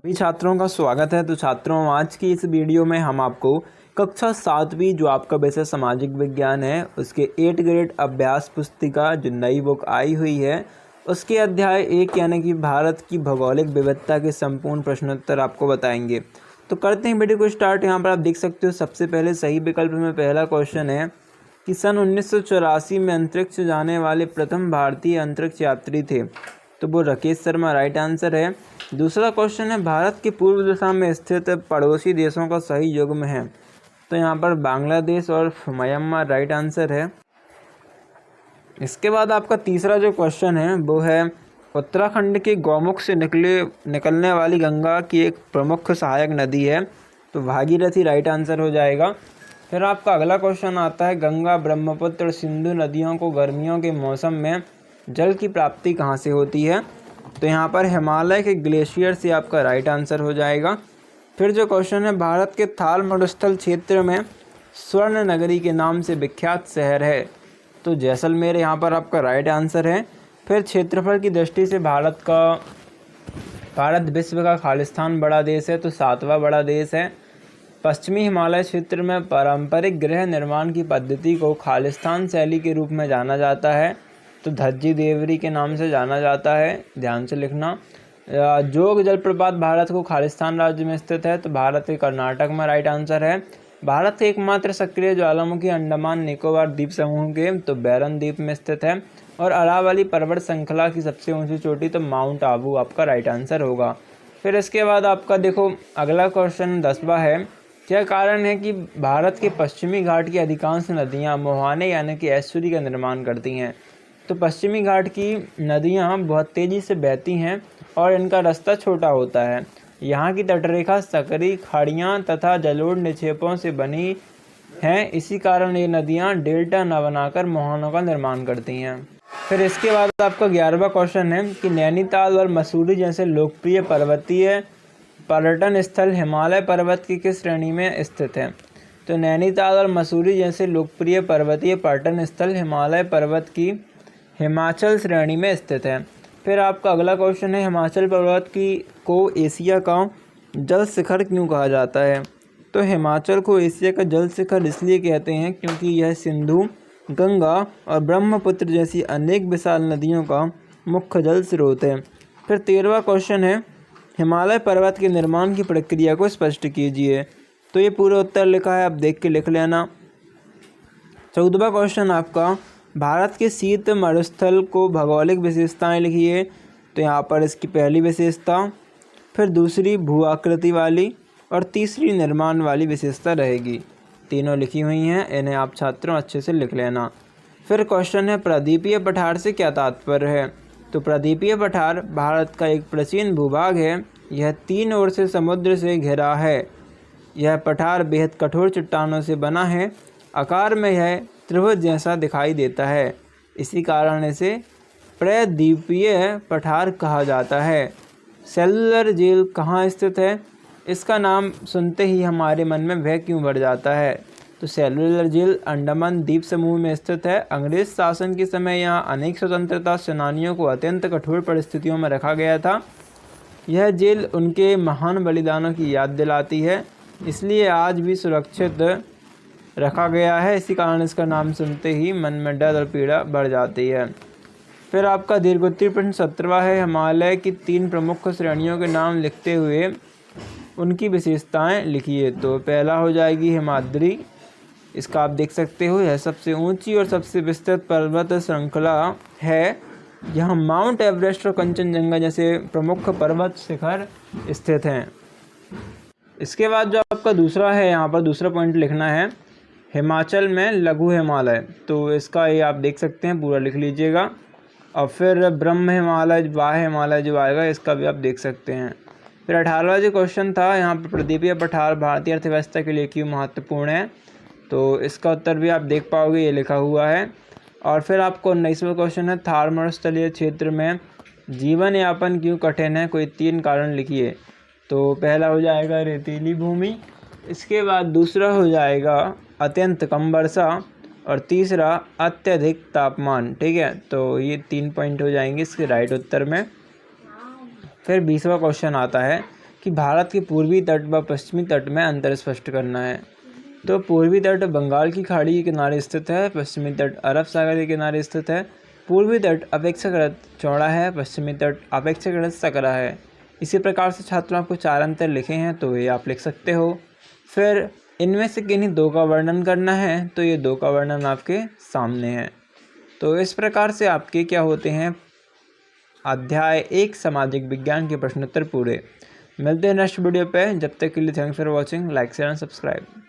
सभी छात्रों का स्वागत है। तो छात्रों, आज की इस वीडियो में हम आपको कक्षा 7वीं जो आपका विषय सामाजिक विज्ञान है उसके 8 ग्रेड अभ्यास पुस्तिका जो नई बुक आई हुई है उसके अध्याय 1 यानी कि भारत की भौगोलिक विविधता के संपूर्ण प्रश्नोत्तर आपको बताएंगे। तो करते हैं वीडियो को स्टार्ट। यहाँ पर आप देख सकते हो सबसे पहले सही विकल्प में पहला क्वेश्चन है कि सन 1984 में अंतरिक्ष जाने वाले प्रथम भारतीय अंतरिक्ष यात्री थे, तो वो राकेश शर्मा राइट आंसर है। दूसरा क्वेश्चन है भारत के पूर्व दिशा में स्थित पड़ोसी देशों का सही युग्म है, तो यहाँ पर बांग्लादेश और म्यांमार राइट आंसर है। इसके बाद आपका तीसरा जो क्वेश्चन है वो है उत्तराखंड के गौमुख से निकलने वाली गंगा की एक प्रमुख सहायक नदी है, तो भागीरथी राइट आंसर हो जाएगा। फिर आपका अगला क्वेश्चन आता है गंगा ब्रह्मपुत्र सिंधु नदियों को गर्मियों के मौसम में जल की प्राप्ति कहाँ से होती है, तो यहाँ पर हिमालय के ग्लेशियर से आपका राइट आंसर हो जाएगा। फिर जो क्वेश्चन है भारत के थाल मरुस्थल क्षेत्र में स्वर्ण नगरी के नाम से विख्यात शहर है, तो जैसलमेर यहाँ पर आपका राइट आंसर है। फिर क्षेत्रफल की दृष्टि से भारत विश्व का खालिस्तान बड़ा देश है, तो 7वां बड़ा देश है। पश्चिमी हिमालय क्षेत्र में पारंपरिक गृह निर्माण की पद्धति को खालिस्तान शैली के रूप में जाना जाता है, तो धज्जी देवरी के नाम से जाना जाता है, ध्यान से लिखना। जोग जलप्रपात भारत को खालिस्तान राज्य में स्थित है, तो भारत के कर्नाटक में राइट आंसर है। भारत के एकमात्र सक्रिय ज्वालामुखी अंडमान निकोबार द्वीप समूह के तो बैरन द्वीप में स्थित है। और अरावली पर्वत श्रृंखला की सबसे ऊंची चोटी तो माउंट आबू आपका राइट आंसर होगा। फिर इसके बाद आपका देखो अगला क्वेश्चन 10वां है, क्या कारण है कि भारत के पश्चिमी घाट की अधिकांश नदियाँ मुहाने यानी कि एस्चुरी का निर्माण करती हैं, तो पश्चिमी घाट की नदियाँ बहुत तेज़ी से बहती हैं और इनका रास्ता छोटा होता है। यहाँ की तटरेखा सकरी खाड़ियाँ तथा जलोढ़ निक्षेपों से बनी हैं, इसी कारण ये नदियाँ डेल्टा न बनाकर मुहानों का निर्माण करती हैं। फिर इसके बाद आपका 11वां क्वेश्चन है कि नैनीताल और मसूरी जैसे लोकप्रिय पर्वतीय पर्यटन स्थल हिमालय पर्वत की किस श्रेणी में स्थित है, तो नैनीताल और मसूरी जैसे लोकप्रिय पर्वतीय पर्यटन स्थल हिमालय पर्वत की हिमाचल श्रेणी में स्थित है। फिर आपका अगला क्वेश्चन है हिमाचल पर्वत को एशिया का जल शिखर क्यों कहा जाता है, तो हिमाचल को एशिया का जल शिखर इसलिए कहते हैं क्योंकि यह सिंधु, गंगा और ब्रह्मपुत्र जैसी अनेक विशाल नदियों का मुख्य जल स्रोत है। फिर 13वां क्वेश्चन है हिमालय पर्वत के निर्माण की प्रक्रिया को स्पष्ट कीजिए, तो ये पूरा उत्तर लिखा है, आप देख के लिख लेना। 14वां क्वेश्चन आपका भारत के शीत मरुस्थल को भौगोलिक विशेषताएं लिखिए, तो यहाँ पर इसकी पहली विशेषता, फिर दूसरी भू आकृति वाली और तीसरी निर्माण वाली विशेषता रहेगी। तीनों लिखी हुई हैं, इन्हें आप छात्रों अच्छे से लिख लेना। फिर क्वेश्चन है प्रदीपीय पठार से क्या तात्पर्य है, तो प्रदीपीय पठार भारत का एक प्राचीन भूभाग है। यह 3 ओर से समुद्र से घिरा है। यह पठार बेहद कठोर चट्टानों से बना है। आकार में यह त्रिभुज जैसा दिखाई देता है, इसी कारण इसे प्रदीपीय पठार कहा जाता है। सेलुलर जेल कहाँ स्थित है, इसका नाम सुनते ही हमारे मन में भय क्यों बढ़ जाता है, तो सेलुलर जेल अंडमान द्वीप समूह में स्थित है। अंग्रेज शासन के समय यहाँ अनेक स्वतंत्रता सेनानियों को अत्यंत कठोर परिस्थितियों में रखा गया था। यह जेल उनके महान बलिदानों की याद दिलाती है, इसलिए आज भी सुरक्षित रखा गया है, इसी कारण इसका नाम सुनते ही मन में डर और पीड़ा बढ़ जाती है। फिर आपका दीर्घोत्तरीय प्रश्न 17वां है हिमालय की 3 प्रमुख श्रेणियों के नाम लिखते हुए उनकी विशेषताएं लिखिए, तो पहला हो जाएगी हिमाद्री। इसका आप देख सकते हो यह सबसे ऊंची और सबसे विस्तृत पर्वत श्रृंखला है। यहाँ माउंट एवरेस्ट और कंचनजंगा जैसे प्रमुख पर्वत शिखर स्थित हैं। इसके बाद जो आपका दूसरा है, यहाँ पर दूसरा पॉइंट लिखना है हिमाचल में लघु हिमालय, तो इसका ये आप देख सकते हैं, पूरा लिख लीजिएगा। और फिर ब्रह्म हिमालय वाह हिमालय जो आएगा इसका भी आप देख सकते हैं। फिर 18वां जो क्वेश्चन था यहाँ पर प्रदीपीय पठार भारतीय अर्थव्यवस्था के लिए क्यों महत्वपूर्ण है, तो इसका उत्तर भी आप देख पाओगे, ये लिखा हुआ है। और फिर आपको 19वां क्वेश्चन है थार मरुस्थलीय क्षेत्र में जीवन यापन क्यों कठिन है, कोई 3 कारण लिखिए, तो पहला हो जाएगा रेतीली भूमि, इसके बाद दूसरा हो जाएगा अत्यंत कम वर्षा और तीसरा अत्यधिक तापमान। ठीक है, तो ये 3 पॉइंट हो जाएंगे इसके राइट उत्तर में। फिर 20वां क्वेश्चन आता है कि भारत के पूर्वी तट व पश्चिमी तट में अंतर स्पष्ट करना है। तो पूर्वी तट बंगाल की खाड़ी के किनारे स्थित है, पश्चिमी तट अरब सागर के किनारे स्थित है। पूर्वी तट अपेक्षाकृत चौड़ा है, पश्चिमी तट अपेक्षाकृत सकरा है। इसी प्रकार से छात्रों आपको 4 अंतर लिखे हैं तो ये आप लिख सकते हो। फिर इनमें से किन्हीं 2 का वर्णन करना है, तो ये 2 का वर्णन आपके सामने है। तो इस प्रकार से आपके क्या होते हैं, अध्याय 1 सामाजिक विज्ञान के प्रश्नोत्तर पूरे। मिलते हैं नेक्स्ट वीडियो पे, जब तक के लिए thanks for watching, like share and subscribe.